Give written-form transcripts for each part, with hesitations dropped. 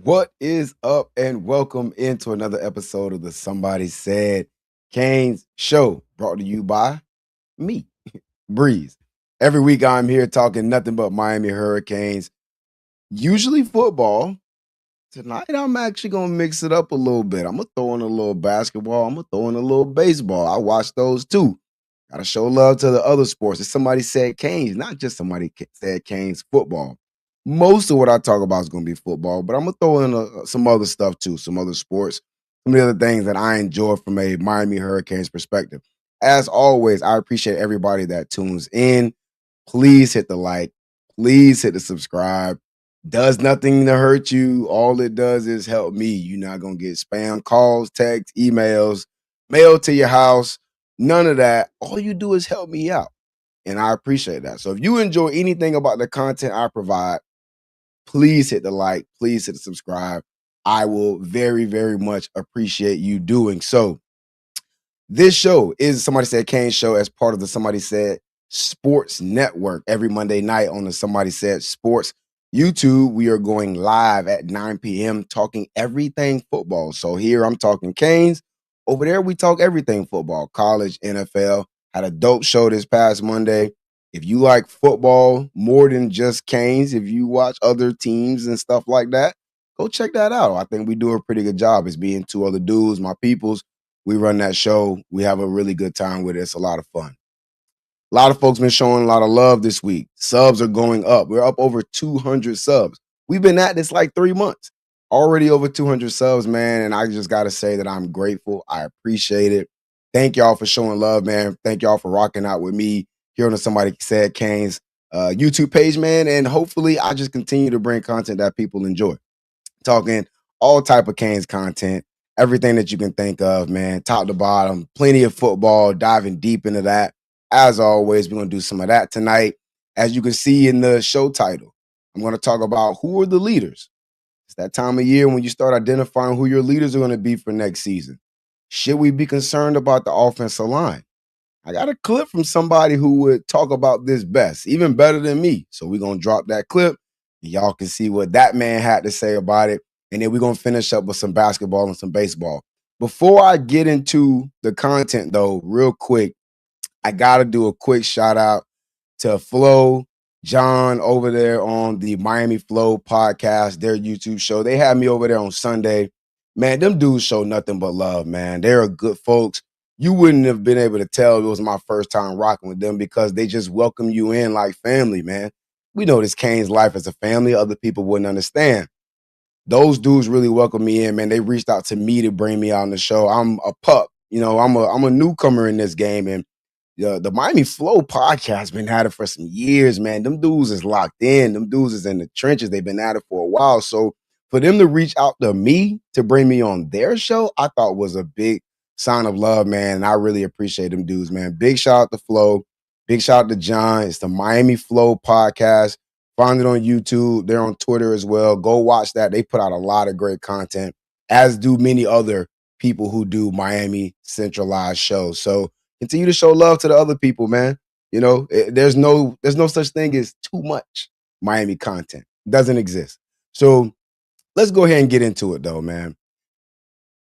What is up, and welcome into another episode of the Somebody Said Canes show, brought to you by me, Breeze. Every week I'm here talking nothing but Miami Hurricanes, usually football. Tonight I'm actually gonna mix it up a little bit. I'm gonna throw in a little basketball, I'm gonna throw in a little baseball. I watch those too. Gotta show love to the other sports. If somebody said Canes, not just somebody said Canes football. Most of what I talk about is going to be football, but I'm gonna throw in some other stuff too, some other sports, some of the other things that I enjoy from a Miami Hurricanes perspective. As always, I appreciate everybody that tunes in. Please hit the like, please hit the subscribe. Does nothing to hurt you. All it does is help me. You're not gonna get spam calls, texts, emails, mail to your house. None of that. All you do is help me out. And I appreciate that. So if you enjoy anything about the content I provide, please hit the like, please hit the subscribe. I will very, very much appreciate you doing so. This show is Somebody Said Kane show as part of the Somebody Said Sports Network. Every Monday night on the Somebody Said Sports YouTube, we are going live at 9 p.m. talking everything football. So here I'm talking Canes. Over there, we talk everything football, college, NFL. Had a dope show this past Monday. If you like football more than just Canes, if you watch other teams and stuff like that, go check that out. I think we do a pretty good job. It's being two other dudes, my peoples. We run that show. We have a really good time with it. It's a lot of fun. A lot of folks been showing a lot of love this week. Subs are going up. We're up over 200 subs. We've been at this like 3 months. Already over 200 subs, man. And I just got to say that I'm grateful. I appreciate it. Thank y'all for showing love, man. Thank y'all for rocking out with me here on the Somebody Said Canes YouTube page, man. And hopefully I just continue to bring content that people enjoy. Talking all type of Canes content, everything that you can think of, man, top to bottom, plenty of football, diving deep into that. As always, we're going to do some of that tonight. As you can see in the show title, I'm going to talk about who are the leaders. It's that time of year when you start identifying who your leaders are going to be for next season. Should we be concerned about the offensive line? I got a clip from somebody who would talk about this best, even better than me. So we're going to drop that clip and y'all can see what that man had to say about it. And then we're going to finish up with some basketball and some baseball. Before I get into the content, though, real quick, I got to do a quick shout out to Flo, John over there on the Miami Flow podcast, their YouTube show. They had me over there on Sunday. Man, them dudes show nothing but love, man. They're good folks. You wouldn't have been able to tell it was my first time rocking with them because they just welcome you in like family, man. We know this Cane's life as a family. Other people wouldn't understand. Those dudes really welcomed me in, man. They reached out to me to bring me on the show. I'm a pup. You know, I'm a newcomer in this game. And the Miami Flow podcast been at it for some years, man. Them dudes is locked in. Them dudes is in the trenches. They've been at it for a while. So for them to reach out to me to bring me on their show, I thought was a big sign of love, man. And I really appreciate them dudes, man. Big shout out to Flo. Big shout out to John. It's the Miami Flow podcast. Find it on YouTube. They're on Twitter as well. Go watch that. They put out a lot of great content, as do many other people who do Miami centralized shows. So continue to show love to the other people, man. You know, there's no such thing as too much Miami content. It doesn't exist. So let's go ahead and get into it, though, man.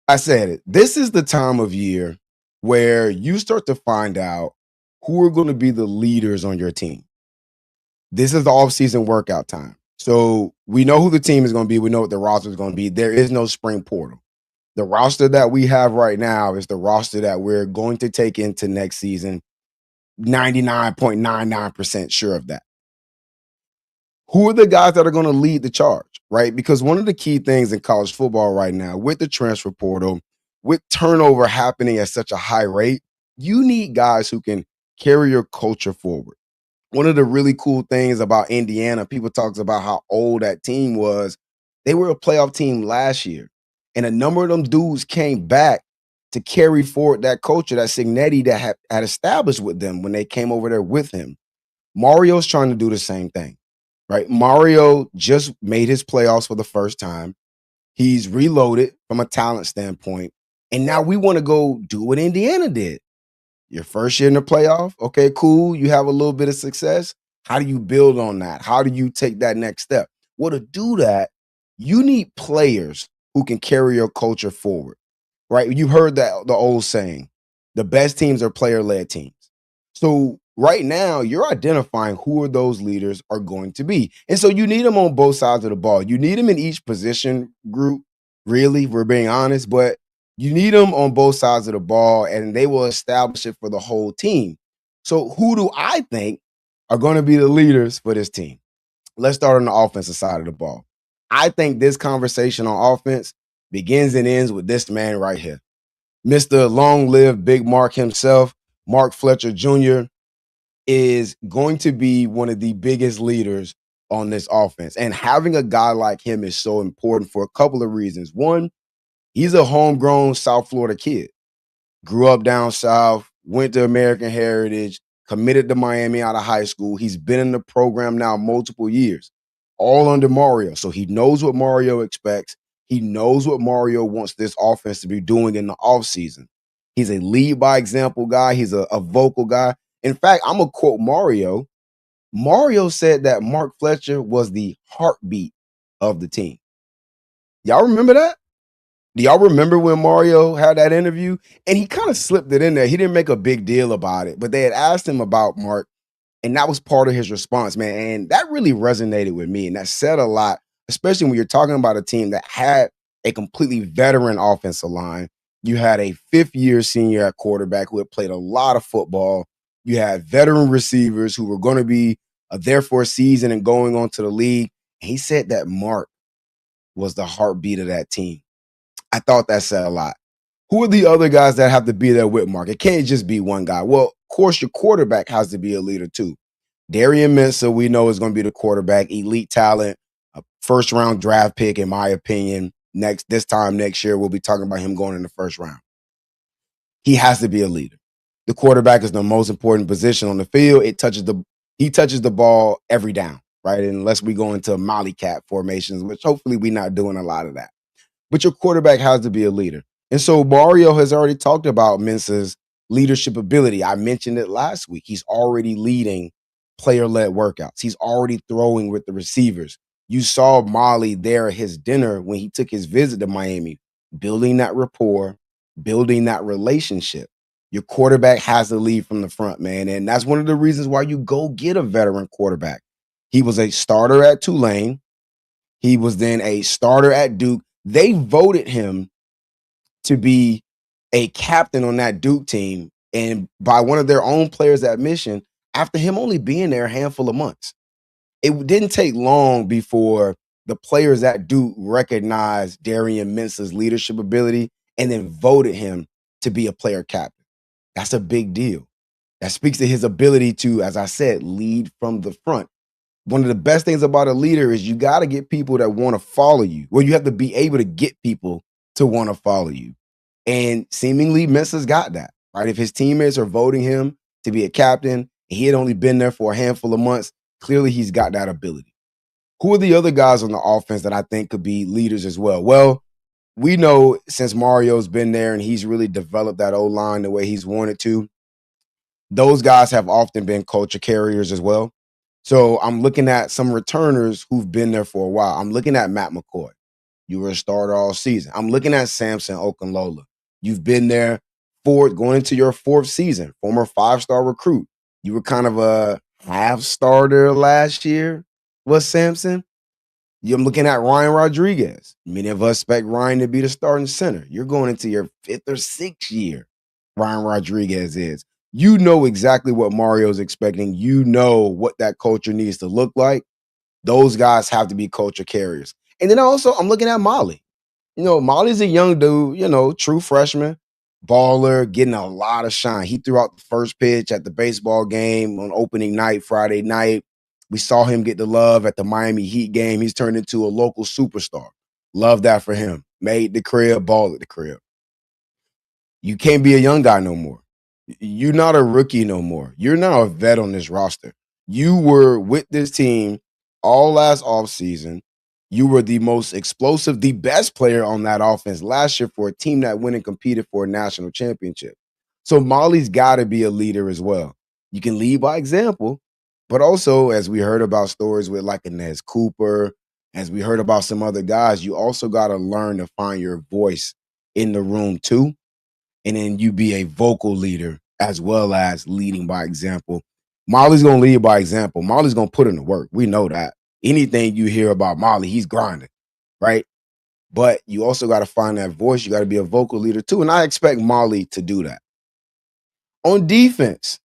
I said it. This is the time of year where you start to find out who are going to be the leaders on your team. This is the off-season workout time. So we know who the team is going to be. We know what the roster is going to be. There is no spring portal. The roster that we have right now is the roster that we're going to take into next season. 99.99% sure of that. Who are the guys that are going to lead the charge, right? Because one of the key things in college football right now, with the transfer portal, with turnover happening at such a high rate, you need guys who can carry your culture forward. One of the really cool things about Indiana, people talks about how old that team was. They were a playoff team last year. And a number of them dudes came back to carry forward that culture that Signetti that had established with them when they came over there with him. Mario's trying to do the same thing, right? Mario just made his playoffs for the first time. He's reloaded from a talent standpoint. And now we want to go do what Indiana did. Your first year in the playoff, okay, cool. You have a little bit of success. How do you build on that? How do you take that next step? Well, to do that, You need players who can carry your culture forward, right? You heard that the old saying, the best teams are player-led teams. So right now, you're identifying who are those leaders are going to be. And so you need them on both sides of the ball. You need them in each position group, really, if we're being honest, but you need them on both sides of the ball, and they will establish it for the whole team. So who do I think are going to be the leaders for this team? Let's start on the offensive side of the ball. I think this conversation on offense begins and ends with this man right here. Mr. Long Live Big Mark himself, Mark Fletcher Jr., is going to be one of the biggest leaders on this offense. And having a guy like him is so important for a couple of reasons. One, he's a homegrown South Florida kid, grew up down south, went to American Heritage, committed to Miami out of high school. He's been in the program now multiple years, all under Mario. So he knows what Mario expects. He knows what Mario wants this offense to be doing in the offseason. He's a lead by example guy. He's a vocal guy. In fact, I'm going to quote Mario. Mario said that Mark Fletcher was the heartbeat of the team. Y'all remember that? Do y'all remember when Mario had that interview? And he kind of slipped it in there. He didn't make a big deal about it, but they had asked him about Mark, and that was part of his response, man. And that really resonated with me. And that said a lot, especially when you're talking about a team that had a completely veteran offensive line. You had a fifth-year senior at quarterback who had played a lot of football. You had veteran receivers who were going to be there for a season and going on to the league. And he said that Mark was the heartbeat of that team. I thought that said a lot. Who are the other guys that have to be there with Mark? It can't just be one guy. Well, of course, your quarterback has to be a leader too. Darian Mensah, we know, is going to be the quarterback, elite talent, a first-round draft pick, in my opinion. This time next year, we'll be talking about him going in the first round. He has to be a leader. The quarterback is the most important position on the field. He touches the ball every down, right? Unless we go into Molly Cat formations, which hopefully we're not doing a lot of that. But your quarterback has to be a leader. And so Mario has already talked about Mensah's leadership ability. I mentioned it last week. He's already leading player-led workouts. He's already throwing with the receivers. You saw Molly there at his dinner when he took his visit to Miami, building that rapport, building that relationship. Your quarterback has to lead from the front, man. And that's one of the reasons why you go get a veteran quarterback. He was a starter at Tulane. He was then a starter at Duke. They voted him to be a captain on that Duke team, and by one of their own players at Mission, after him only being there a handful of months. It didn't take long before the players at Duke recognized Darian Mensah's leadership ability and then voted him to be a player captain. That's a big deal. That speaks to his ability to, as I said, lead from the front. One of the best things about a leader is you got to get people that want to follow you. Well, you have to be able to get people to want to follow you. And seemingly Mensah's got that, right? If his teammates are voting him to be a captain, he had only been there for a handful of months, clearly he's got that ability. Who are the other guys on the offense that I think could be leaders as well? Well, we know since Mario's been there and he's really developed that O-line the way he's wanted to, those guys have often been culture carriers as well. So I'm looking at some returners who've been there for a while. I'm looking at Matt McCoy. You were a starter all season. I'm looking at Samson Okunlola. You've been there going into your fourth season, former five-star recruit. You were kind of a half starter last year, was Samson. I'm looking at Ryan Rodriguez. Many of us expect Ryan to be the starting center. You're going into your fifth or sixth year, Ryan Rodriguez is. You know exactly what Mario's expecting. You know what that culture needs to look like. Those guys have to be culture carriers. And then also, I'm looking at Molly. Molly's a young dude, true freshman, baller, getting a lot of shine. He threw out the first pitch at the baseball game on opening night, Friday night. We saw him get the love at the Miami Heat game. He's turned into a local superstar. Love that for him. Made the crib, ball at the crib. You can't be a young guy no more. You're not a rookie no more. You're now a vet on this roster. You were with this team all last offseason. You were the most explosive, the best player on that offense last year for a team that went and competed for a national championship. So Molly's got to be a leader as well. You can lead by example, but also, as we heard about stories with like Inez Cooper As we heard about some other guys, you also got to learn to find your voice in the room too. And then you be a vocal leader as well as leading by example. Molly's going to lead by example. Molly's going to put in the work. We know that. Anything you hear about Molly, he's grinding, right? But you also got to find that voice. You got to be a vocal leader too. And I expect Molly to do that. On defense,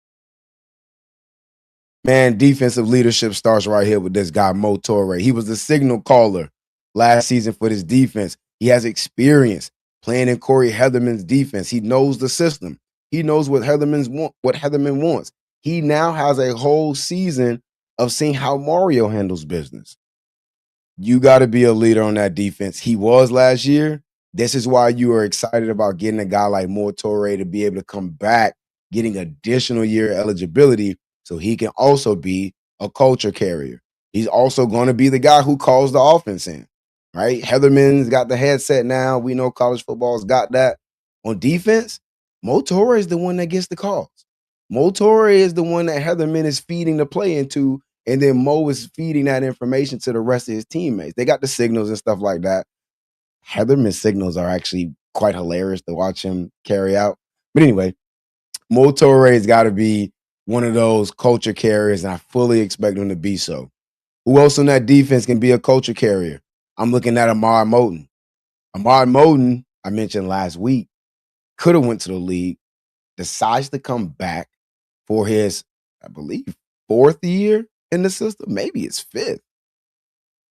man, defensive leadership starts right here with this guy, Mo Torre. He was the signal caller last season for this defense. He has experience playing in Corey Heatherman's defense. He knows the system. He knows what Heatherman wants. He now has a whole season of seeing how Mario handles business. You got to be a leader on that defense. He was last year. This is why you are excited about getting a guy like Mo Torre to be able to come back, getting additional year eligibility so he can also be a culture carrier. He's also going to be the guy who calls the offense in, right? Heatherman's got the headset now. We know college football's got that. On defense, Mo Torre is the one that gets the calls. Mo Torre is the one that Heatherman is feeding the play into, and then Mo is feeding that information to the rest of his teammates. They got the signals and stuff like that. Heatherman's signals are actually quite hilarious to watch him carry out. But anyway, Mo Torre's got to be one of those culture carriers, and I fully expect him to be so. Who else on that defense can be a culture carrier? I'm looking at Amar Moten. Amar Moten, I mentioned last week, could have went to the league, decides to come back for his, I believe, 4th year in the system. Maybe it's 5th.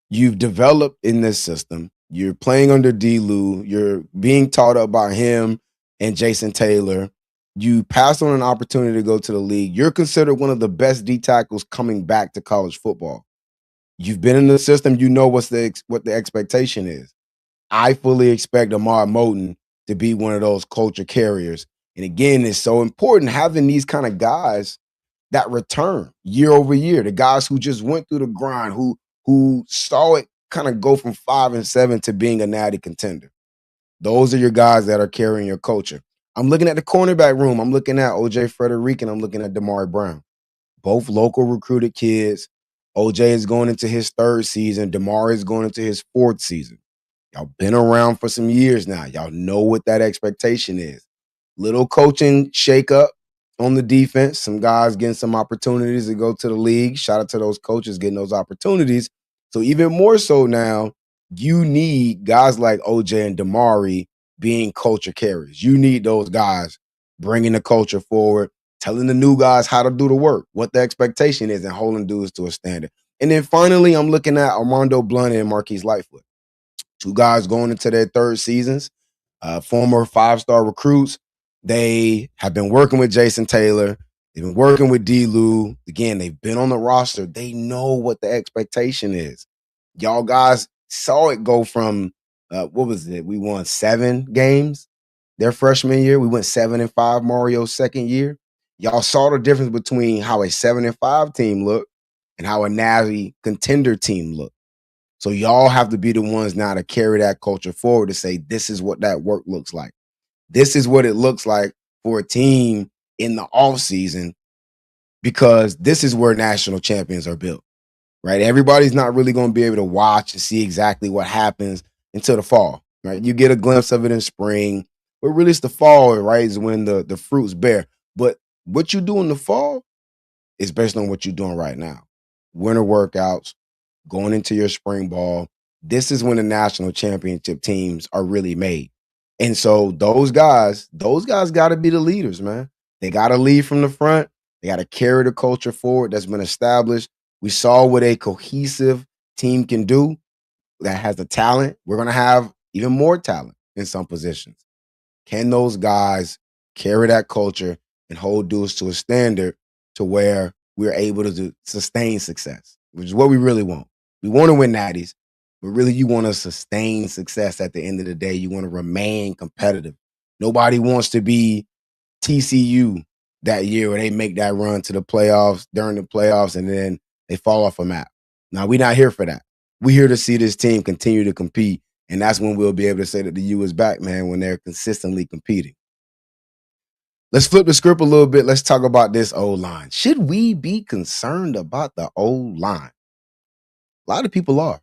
You've developed in this system. You're playing under D. Lou. You're being taught up by him and Jason Taylor. You passed on an opportunity to go to the league. You're considered one of the best D tackles coming back to college football. You've been in the system. You know what the expectation is. I fully expect Amar Moten to be one of those culture carriers. And again, it's so important having these kind of guys that return year over year. The guys who just went through the grind, who saw it kind of go from 5-7 to being a natty contender. Those are your guys that are carrying your culture. I'm looking at the cornerback room. I'm looking at OJ Frederick and I'm looking at Damari Brown. Both local recruited kids. OJ is going into his 3rd season. Damari is going into his 4th season. Y'all been around for some years now. Y'all know what that expectation is. Little coaching shakeup on the defense. Some guys getting some opportunities to go to the league. Shout out to those coaches getting those opportunities. So even more so now, you need guys like OJ and Damari being culture carriers. You need those guys bringing the culture forward, telling the new guys how to do the work, what the expectation is, and holding dudes to a standard. And then finally, I'm looking at Armando Blunt and Marquise Lightfoot. 2 guys going into their 3rd seasons, former 5-star recruits. They have been working with Jason Taylor. They've been working with D. Lou. Again, they've been on the roster. They know what the expectation is. Y'all guys saw it go from, what was it? We won 7 games their freshman year. We went 7-5 Mario's 2nd year. Y'all saw the difference between how a 7-5 team looked and how a natty contender team looked. So y'all have to be the ones now to carry that culture forward to say, this is what that work looks like. This is what it looks like for a team in the offseason, because this is where national champions are built, right? Everybody's not really going to be able to watch and see exactly what happens until the fall, right? You get a glimpse of it in spring, but really it's the fall, right, is when the fruits bear. But what you do in the fall is based on what you're doing right now. Winter workouts, going into your spring ball. This is when the national championship teams are really made. And so those guys got to be the leaders, man. They got to lead from the front. They got to carry the culture forward that's been established. We saw what a cohesive team can do that has the talent. We're going to have even more talent in some positions. Can those guys carry that culture and hold dudes to a standard to where we're able to sustain success, which is what we really want. We want to win natties, but really you want to sustain success at the end of the day. You want to remain competitive. Nobody wants to be TCU that year where they make that run to the playoffs, during the playoffs, and then they fall off a map. Now, we're not here for that. We're here to see this team continue to compete, and that's when we'll be able to say that the U is back, man, when they're consistently competing. Let's flip the script a little bit. Let's talk about this O-line. Should we be concerned about the O-line? A lot of people are.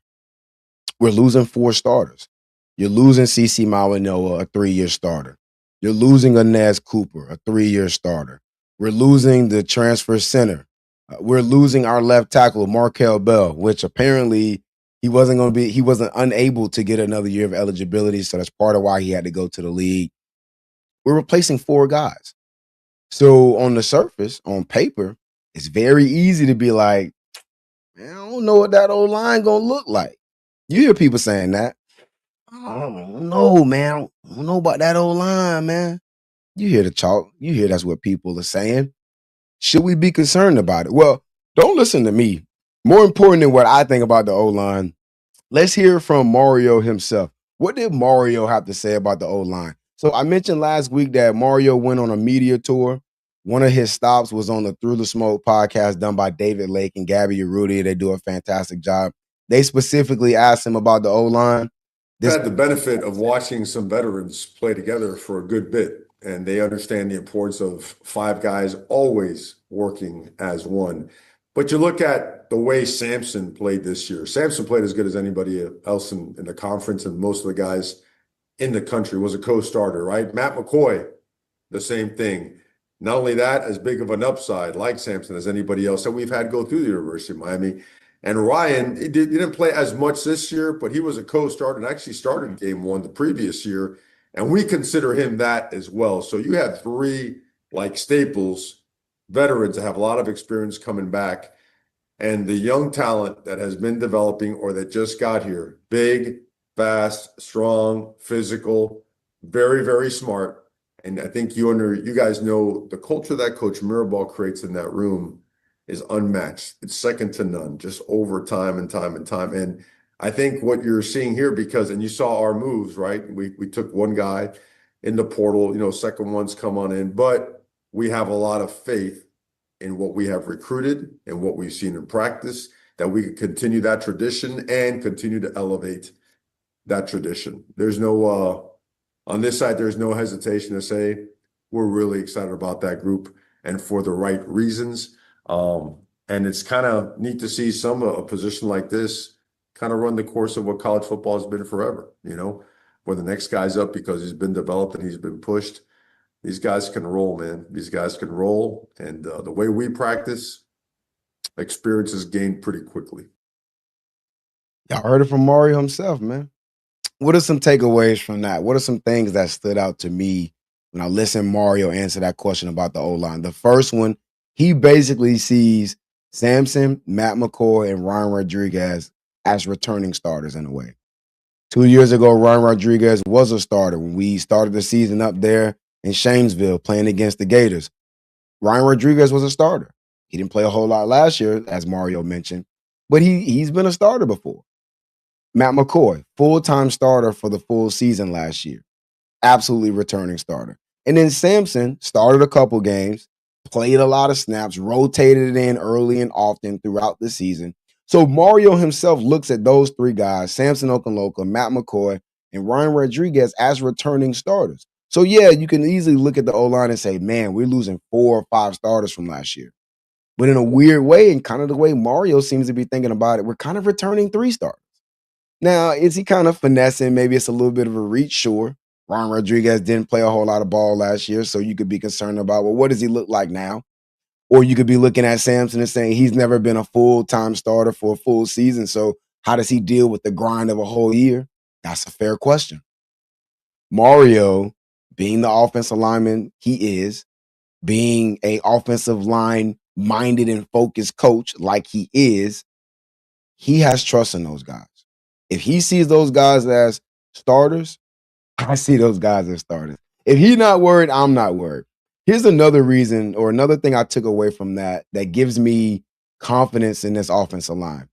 We're losing 4 starters. You're losing CeCe Mawanoa, a 3-year starter. You're losing Inez Cooper, a 3-year starter. We're losing the transfer center. We're losing our left tackle, Markel Bell, which apparently he wasn't unable to get another year of eligibility, so that's part of why he had to go to the league. We're replacing 4 guys. So on the surface, on paper, it's very easy to be like, man, I don't know what that old line gonna look like. You hear people saying that. I don't know, man. I don't know about that old line, man. You hear the talk. You hear that's what people are saying. Should we be concerned about it? Well, don't listen to me. More important than what I think about the O line, let's hear from Mario himself. What did Mario have to say about the O line? So I mentioned last week that Mario went on a media tour. One of his stops was on the Through the Smoke podcast done by David Lake and Gabby Urruti. They do a fantastic job. They specifically asked him about the O line. I've had the benefit of watching some veterans play together for a good bit, and they understand the importance of 5 guys always working as one. But you look at the way Samson played this year. Samson played as good as anybody else in the conference, and most of the guys in the country was a co-starter, right? Matt McCoy, the same thing. Not only that, as big of an upside like Samson as anybody else that we've had go through the University of Miami. And Ryan, he didn't play as much this year, but he was a co-starter and actually started game 1 the previous year. And we consider him that as well. So you had 3 like staples, veterans that have a lot of experience coming back. And the young talent that has been developing or that just got here, big, fast, strong, physical, very, very smart. And I think you guys know the culture that Coach Mirabal creates in that room is unmatched. It's second to none, just over time and time and time. And I think what you're seeing here, and you saw our moves, right? We took one guy in the portal, second one's come on in, but we have a lot of faith in what we have recruited and what we've seen in practice, that we can continue that tradition and continue to elevate that tradition. On this side, there's no hesitation to say we're really excited about that group and for the right reasons. And it's kind of neat to see a position like this kind of run the course of what college football has been forever, where the next guy's up because he's been developed and he's been pushed. These guys can roll, man. These guys can roll. And the way we practice, experience is gained pretty quickly. Y'all heard it from Mario himself, man. What are some takeaways from that? What are some things that stood out to me when I listened Mario answer that question about the O-line? The first one, he basically sees Samson, Matt McCoy, and Ryan Rodriguez as returning starters in a way. 2 years ago, Ryan Rodriguez was a starter when we started the season up there in Shamesville playing against the Gators. Ryan Rodriguez was a starter. He didn't play a whole lot last year, as Mario mentioned, but he's been a starter before. Matt McCoy, full-time starter for the full season last year. Absolutely returning starter. And then Samson started a couple games, played a lot of snaps, rotated it in early and often throughout the season. So Mario himself looks at those 3 guys, Samson Okunloka, Matt McCoy, and Ryan Rodriguez as returning starters. So yeah, you can easily look at the O-line and say, man, we're losing 4 or 5 starters from last year. But in a weird way, and kind of the way Mario seems to be thinking about it, we're kind of returning 3 starters. Now, is he kind of finessing? Maybe it's a little bit of a reach, sure. Ron Rodriguez didn't play a whole lot of ball last year, so you could be concerned about, well, what does he look like now? Or you could be looking at Samson and saying he's never been a full-time starter for a full season, so how does he deal with the grind of a whole year? That's a fair question. Mario, being the offensive lineman he is, being a offensive line-minded and focused coach like he is, he has trust in those guys. If he sees those guys as starters, I see those guys as starters. If he's not worried, I'm not worried. Here's another reason or another thing I took away from that gives me confidence in this offensive line.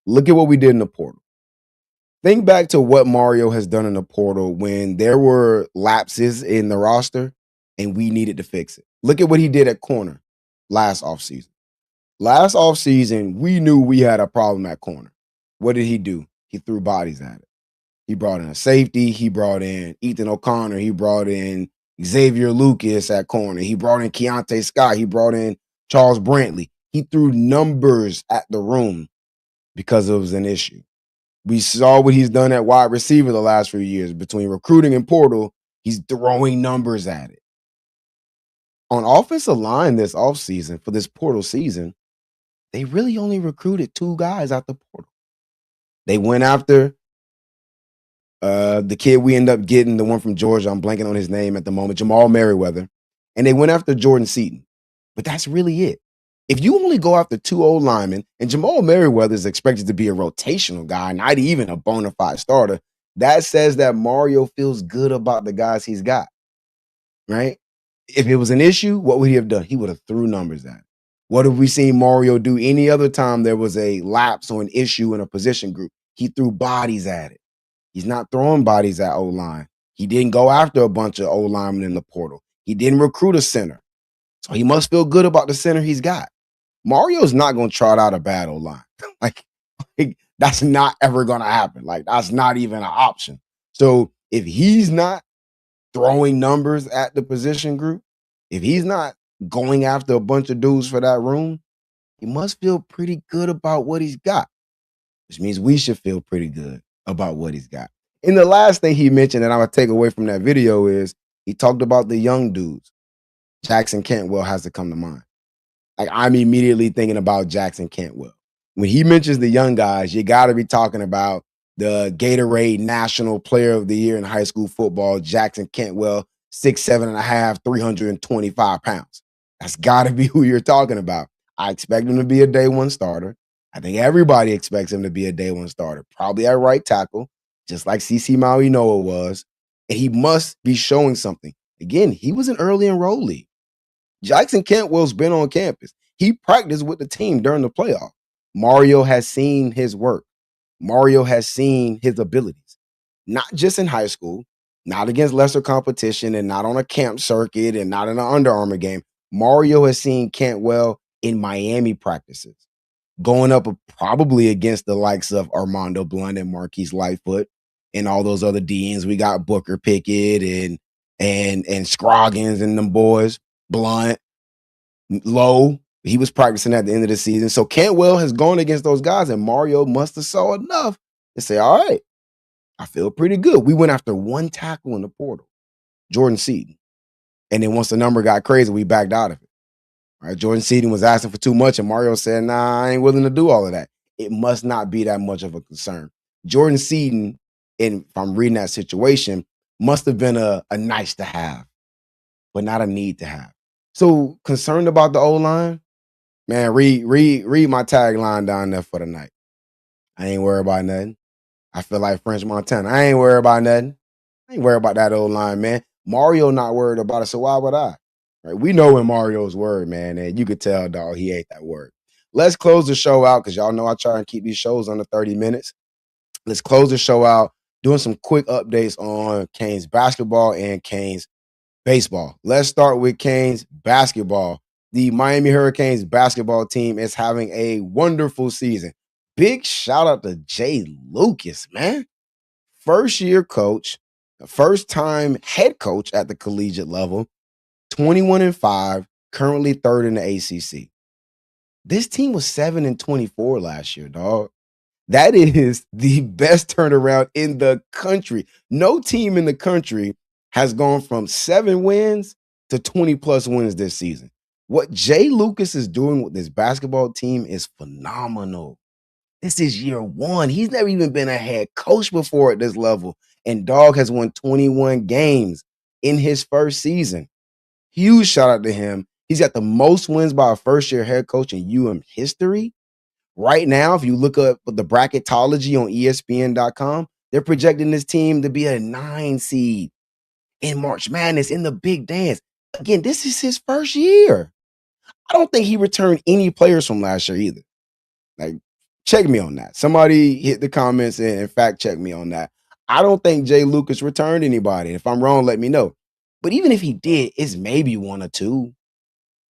Look at what we did in the portal. Think back to what Mario has done in the portal when there were lapses in the roster and we needed to fix it. Look at what he did at corner last offseason. Last offseason, we knew we had a problem at corner. What did he do? He threw bodies at it. He brought in a safety. He brought in Ethan O'Connor. He brought in Xavier Lucas at corner. He brought in Keontae Scott. He brought in Charles Brantley. He threw numbers at the room because it was an issue. We saw what he's done at wide receiver the last few years. Between recruiting and portal, he's throwing numbers at it. On offensive line this offseason, for this portal season, they really only recruited 2 guys out the portal. They went after the kid we end up getting, the one from Georgia, I'm blanking on his name at the moment, Jamal Merriweather, and they went after Jordan Seaton. But that's really it. If you only go after 2 old linemen, and Jamal Merriweather is expected to be a rotational guy, not even a bona fide starter, that says that Mario feels good about the guys he's got, right? If it was an issue, what would he have done? He would have threw numbers at it. What have we seen Mario do any other time there was a lapse or an issue in a position group? He threw bodies at it. He's not throwing bodies at O-line. He didn't go after a bunch of O-linemen in the portal. He didn't recruit a center. So he must feel good about the center he's got. Mario's not going to trot out a bad O-line. like that's not ever going to happen. Like, that's not even an option. So if he's not throwing numbers at the position group, if he's not going after a bunch of dudes for that room, he must feel pretty good about what he's got, which means we should feel pretty good about what he's got. And the last thing he mentioned that I would take away from that video is he talked about the young dudes. Jackson Cantwell has to come to mind. Like, I'm immediately thinking about Jackson Cantwell. When he mentions the young guys, you got to be talking about the Gatorade National Player of the Year in high school football, Jackson Cantwell, 6'7.5", 325 pounds. That's got to be who you're talking about. I expect him to be a day one starter. I think everybody expects him to be a day one starter, probably at right tackle, just like CC Maui Noah was. And he must be showing something. Again, he was an early enrollee. Jackson Cantwell's been on campus. He practiced with the team during the playoff. Mario has seen his work. Mario has seen his abilities, not just in high school, not against lesser competition, and not on a camp circuit, and not in an Under Armour game. Mario has seen Cantwell in Miami practices, going up probably against the likes of Armando Blunt and Marquise Lightfoot and all those other DNs. We got Booker Pickett and Scroggins and them boys, Blunt, Lowe. He was practicing at the end of the season. So Cantwell has gone against those guys, and Mario must have saw enough to say, all right, I feel pretty good. We went after 1 tackle in the portal, Jordan Seaton. And then once the number got crazy, we backed out of it. All right, Jordan Seaton was asking for too much, and Mario said, nah, I ain't willing to do all of that. It must not be that much of a concern. Jordan Seaton, and if I'm reading that situation, must have been a nice to have, but not a need to have. So concerned about the O-line? Man, read my tagline down there for the night. I ain't worried about nothing. I feel like French Montana. I ain't worried about nothing. I ain't worried about that O-line, man. Mario not worried about it, so why would I? Right? We know when Mario's worried, man, and you could tell, dog, he ain't that worried. Let's close the show out because y'all know I try and keep these shows under 30 minutes. Let's close the show out doing some quick updates on Canes basketball and Canes baseball. Let's start with Canes basketball. The Miami Hurricanes basketball team is having a wonderful season. Big shout out to Jay Lucas, man. First year coach, first time head coach at the collegiate level, 21-5, currently third in the ACC. This team was 7-24 last year, dog. That is the best turnaround in the country. No team in the country has gone from 7 wins to 20 plus wins this season. What Jay Lucas is doing with this basketball team is phenomenal. This is year 1. He's never even been a head coach before at this level. And Dog has won 21 games in his first season. Huge shout out to him. He's got the most wins by a first-year head coach in history. Right now, if you look up the bracketology on ESPN.com, they're projecting this team to be a 9 seed in March Madness in the Big Dance. Again, this is his first year. I don't think he returned any players from last year either. Like, check me on that. Somebody hit the comments and fact check me on that. I don't think Jay Lucas returned anybody. If I'm wrong, let me know. But even if he did, it's maybe 1 or 2.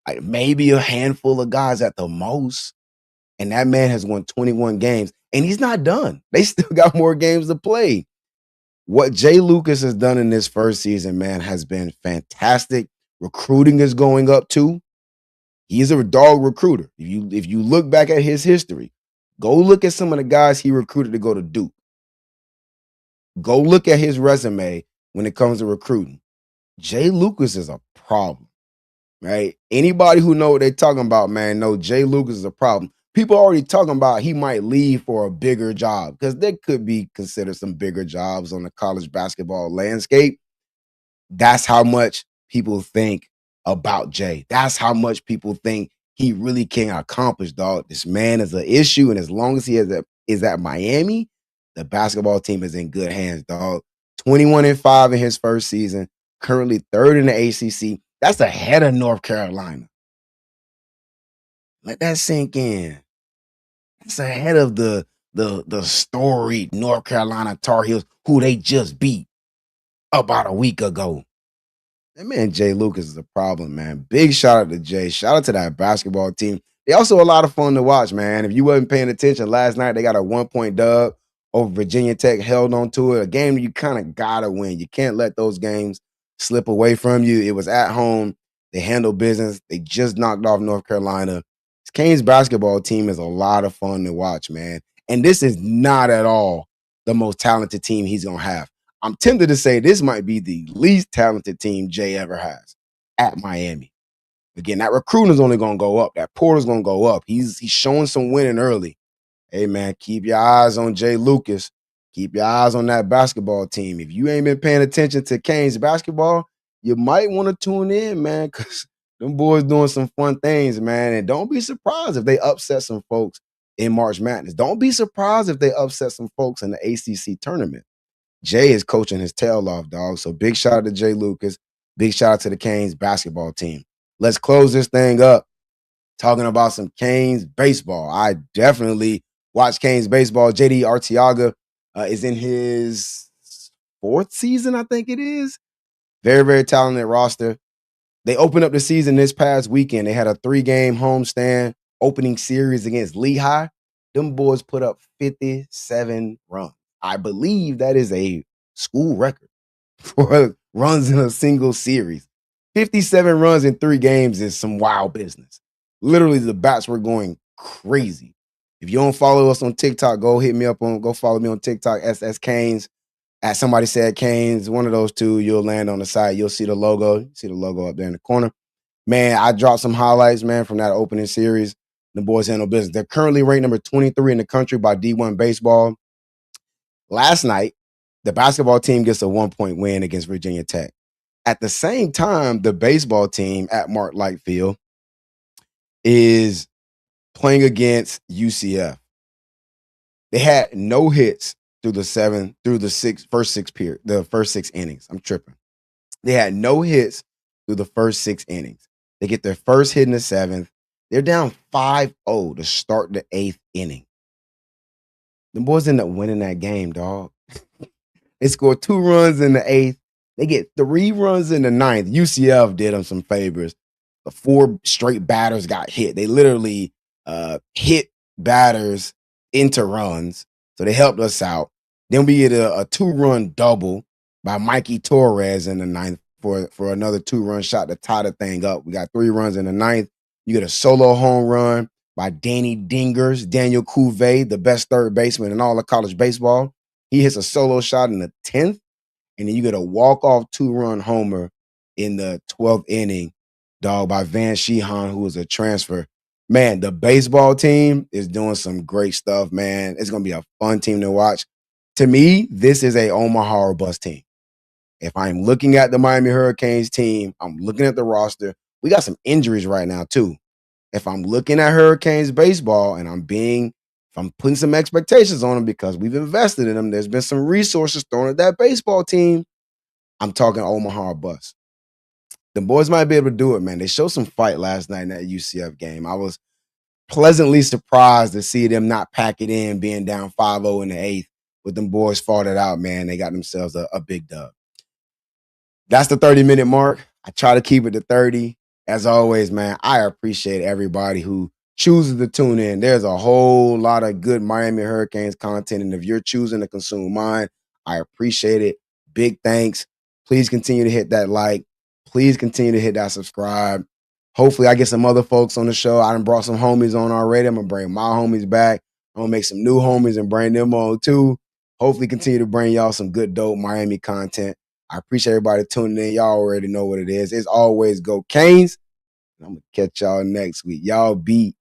Like maybe a handful of guys at the most. And that man has won 21 games. And he's not done. They still got more games to play. What Jay Lucas has done in this first season, man, has been fantastic. Recruiting is going up too. He's a dog recruiter. If you look back at his history, go look at some of the guys he recruited to go to Duke. Go look at his resume when it comes to recruiting. Jay Lucas is a problem, right? Anybody who know what they're talking about, man, know Jay Lucas is a problem. People are already talking about he might leave for a bigger job because there could be considered some bigger jobs on the college basketball landscape. That's how much people think about Jay. That's how much people think he really can accomplish, dog. This man is an issue, and as long as he is at Miami, the basketball team is in good hands, dog. 21-5 in his first season, currently third in the ACC. That's ahead of North Carolina. Let that sink in. That's ahead of the storied North Carolina Tar Heels, who they just beat about a week ago. That man Jay Lucas is a problem, man. Big shout out to Jay. Shout out to that basketball team. They also a lot of fun to watch, man. If you wasn't paying attention last night, they got a 1-point dub over Virginia Tech, held on to it. A game you kind of gotta win. You can't let those games slip away from you. It was at home. They handled business. They just knocked off North Carolina. This Canes basketball team is a lot of fun to watch, man. And this is not at all the most talented team he's gonna have. I'm tempted to say this might be the least talented team Jay ever has at Miami. Again, that recruiting is only going to go up. That portal's going to go up. He's showing some winning early. Hey, man, keep your eyes on Jay Lucas. Keep your eyes on that basketball team. If you ain't been paying attention to Canes basketball, you might want to tune in, man, because them boys doing some fun things, man. And don't be surprised if they upset some folks in March Madness. Don't be surprised if they upset some folks in the ACC tournament. Jay is coaching his tail off, dog. So big shout out to Jay Lucas. Big shout out to the Canes basketball team. Let's close this thing up talking about some Canes baseball. I definitely watch Canes baseball. JD Arteaga is in his 4th season, I think it is. Very, very talented roster. They opened up the season this past weekend. They had a 3-game homestand opening series against Lehigh. Them boys put up 57 runs. I believe that is a school record for runs in a single series. 57 runs in 3 games is some wild business. Literally, the bats were going crazy. If you don't follow us on TikTok, go follow me on TikTok, SS Canes. At Somebody Said Canes, one of those two, you'll land on the site. You'll see the logo. See the logo up there in the corner. Man, I dropped some highlights, man, from that opening series. The boys handle business. They're currently ranked number 23 in the country by D1 Baseball. Last night, the basketball team gets a 1-point win against Virginia Tech. At the same time, the baseball team at Mark Light Field is playing against UCF. They had no hits through the first 6 innings. I'm tripping. They had no hits through the first 6 innings. They get their first hit in the 7th. They're down 5-0 to start the 8th inning. The boys end up winning that game, dog. They scored 2 runs in the 8th. They get 3 runs in the 9th. UCF did them some favors. The 4 straight batters got hit. They literally hit batters into runs. So they helped us out. Then we get a 2-run double by Mikey Torres in the 9th for another 2-run shot to tie the thing up. We got 3 runs in the 9th. You get a solo home run by Danny Dingers, Daniel Cuvée, the best third baseman in all of college baseball. He hits a solo shot in the 10th. And then you get a walk-off 2-run homer in the 12th inning, dog, by Van Sheehan, who was a transfer. Man, the baseball team is doing some great stuff, man. It's going to be a fun team to watch. To me, this is a Omaha or bust team. If I'm looking at the Miami Hurricanes team, I'm looking at the roster. We got some injuries right now, too. If I'm looking at Hurricanes baseball and I'm putting some expectations on them because we've invested in them, there's been some resources thrown at that baseball team, I'm talking Omaha or bust. The boys might be able to do it, man. They showed some fight last night in that UCF game. I was pleasantly surprised to see them not pack it in, being down 5-0 in the 8th. But them boys fought it out, man. They got themselves a big dub. That's the 30-minute mark. I try to keep it to 30. As always, man, I appreciate everybody who chooses to tune in. There's a whole lot of good Miami Hurricanes content, and if you're choosing to consume mine, I appreciate it. Big thanks. Please continue to hit that like. Please continue to hit that subscribe. Hopefully, I get some other folks on the show. I done brought some homies on already. I'm going to bring my homies back. I'm going to make some new homies and bring them on too. Hopefully continue to bring y'all some good, dope Miami content. I appreciate everybody tuning in. Y'all already know what it is. It's always go Canes. I'm going to catch y'all next week. Y'all be